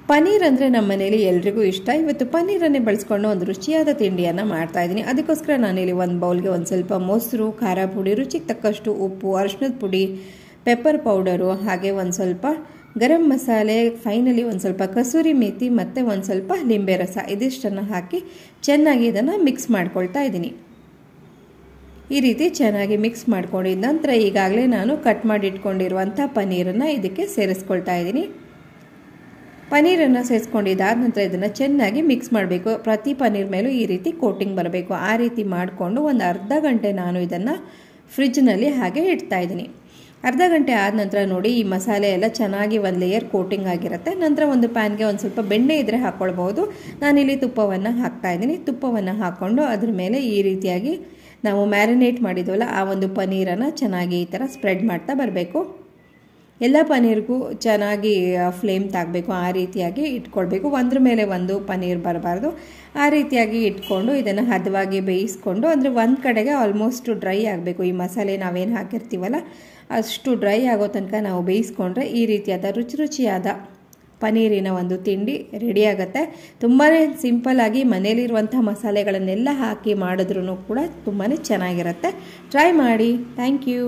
ಪನ್ನೀರ್ ಅಂದರೆ ನಮ್ಮ ಮನೇಲಿ ಎಲ್ರಿಗೂ ಇಷ್ಟ. ಇವತ್ತು ಪನ್ನೀರನ್ನೇ ಬಳಸ್ಕೊಂಡು ಒಂದು ರುಚಿಯಾದ ತಿಂಡಿಯನ್ನು ಮಾಡ್ತಾಯಿದ್ದೀನಿ. ಅದಕ್ಕೋಸ್ಕರ ನಾನಿಲ್ಲಿ ಒಂದು ಬೌಲ್ಗೆ ಒಂದು ಸ್ವಲ್ಪ ಮೊಸರು, ಖಾರ ಪುಡಿ, ರುಚಿಗೆ ತಕ್ಕಷ್ಟು ಉಪ್ಪು, ಅರಿಶಿಣದ ಪುಡಿ, ಪೆಪ್ಪರ್ ಪೌಡರು, ಹಾಗೆ ಒಂದು ಸ್ವಲ್ಪ ಗರಂ ಮಸಾಲೆ, ಫೈನಲಿ ಒಂದು ಸ್ವಲ್ಪ ಕಸೂರಿ ಮೇಥಿ ಮತ್ತು ಒಂದು ಸ್ವಲ್ಪ ಲಿಂಬೆ ರಸ ಇದಿಷ್ಟನ್ನು ಹಾಕಿ ಚೆನ್ನಾಗಿ ಇದನ್ನು ಮಿಕ್ಸ್ ಮಾಡ್ಕೊಳ್ತಾ ಇದ್ದೀನಿ. ಈ ರೀತಿ ಚೆನ್ನಾಗಿ ಮಿಕ್ಸ್ ಮಾಡ್ಕೊಂಡಿದ್ದ ನಂತರ ಈಗಾಗಲೇ ನಾನು ಕಟ್ ಮಾಡಿ ಇಟ್ಕೊಂಡಿರುವಂಥ ಪನ್ನೀರನ್ನು ಇದಕ್ಕೆ ಸೇರಿಸ್ಕೊಳ್ತಾ ಇದ್ದೀನಿ. ಪನ್ನೀರನ್ನು ಸೇರಿಸ್ಕೊಂಡಿದ್ದಾದ ನಂತರ ಇದನ್ನು ಚೆನ್ನಾಗಿ ಮಿಕ್ಸ್ ಮಾಡಬೇಕು. ಪ್ರತಿ ಪನ್ನೀರ್ ಮೇಲೂ ಈ ರೀತಿ ಕೋಟಿಂಗ್ ಬರಬೇಕು. ಆ ರೀತಿ ಮಾಡಿಕೊಂಡು ಒಂದು ಅರ್ಧ ಗಂಟೆ ನಾನು ಇದನ್ನು ಫ್ರಿಜ್ನಲ್ಲಿ ಹಾಗೆ ಇಡ್ತಾ ಇದ್ದೀನಿ. ಅರ್ಧ ಗಂಟೆ ಆದ ನಂತರ ನೋಡಿ, ಈ ಮಸಾಲೆ ಎಲ್ಲ ಚೆನ್ನಾಗಿ ಒಂದು ಲೇಯರ್ ಕೋಟಿಂಗ್ ಆಗಿರುತ್ತೆ. ನಂತರ ಒಂದು ಪ್ಯಾನ್ಗೆ ಒಂದು ಸ್ವಲ್ಪ ಬೆಣ್ಣೆ ಇದ್ದರೆ ಹಾಕ್ಕೊಳ್ಬೋದು. ನಾನಿಲ್ಲಿ ತುಪ್ಪವನ್ನು ಹಾಕ್ತಾ ಇದ್ದೀನಿ. ತುಪ್ಪವನ್ನು ಹಾಕ್ಕೊಂಡು ಅದ್ರ ಮೇಲೆ ಈ ರೀತಿಯಾಗಿ ನಾವು ಮ್ಯಾರಿನೇಟ್ ಮಾಡಿದ್ವಲ್ಲ ಆ ಒಂದು ಪನ್ನೀರನ್ನು ಚೆನ್ನಾಗಿ ಈ ಥರ ಸ್ಪ್ರೆಡ್ ಮಾಡ್ತಾ ಬರಬೇಕು. ಎಲ್ಲ ಪನ್ನೀರ್ಗೂ ಚೆನ್ನಾಗಿ ಫ್ಲೇಮ್ ತಾಗಬೇಕು. ಆ ರೀತಿಯಾಗಿ ಇಟ್ಕೊಳ್ಬೇಕು. ಒಂದ್ರ ಮೇಲೆ ಒಂದು ಪನ್ನೀರ್ ಬರಬಾರ್ದು. ಆ ರೀತಿಯಾಗಿ ಇಟ್ಕೊಂಡು ಇದನ್ನು ಹದವಾಗಿ ಬೇಯಿಸ್ಕೊಂಡು, ಅಂದರೆ ಒಂದು ಕಡೆಗೆ ಆಲ್ಮೋಸ್ಟ್ ಡ್ರೈ ಆಗಬೇಕು. ಈ ಮಸಾಲೆ ನಾವೇನು ಹಾಕಿರ್ತೀವಲ್ಲ ಅಷ್ಟು ಡ್ರೈ ಆಗೋ ತನಕ ನಾವು ಬೇಯಿಸ್ಕೊಂಡ್ರೆ ಈ ರೀತಿಯಾದ ರುಚಿಯಾದ ಪನ್ನೀರಿನ ಒಂದು ತಿಂಡಿ ರೆಡಿ ಆಗುತ್ತೆ. ತುಂಬಾ ಸಿಂಪಲ್ಲಾಗಿ ಮನೇಲಿರುವಂಥ ಮಸಾಲೆಗಳನ್ನೆಲ್ಲ ಹಾಕಿ ಮಾಡಿದ್ರೂ ಕೂಡ ತುಂಬಾ ಚೆನ್ನಾಗಿರುತ್ತೆ. ಟ್ರೈ ಮಾಡಿ. Thank you.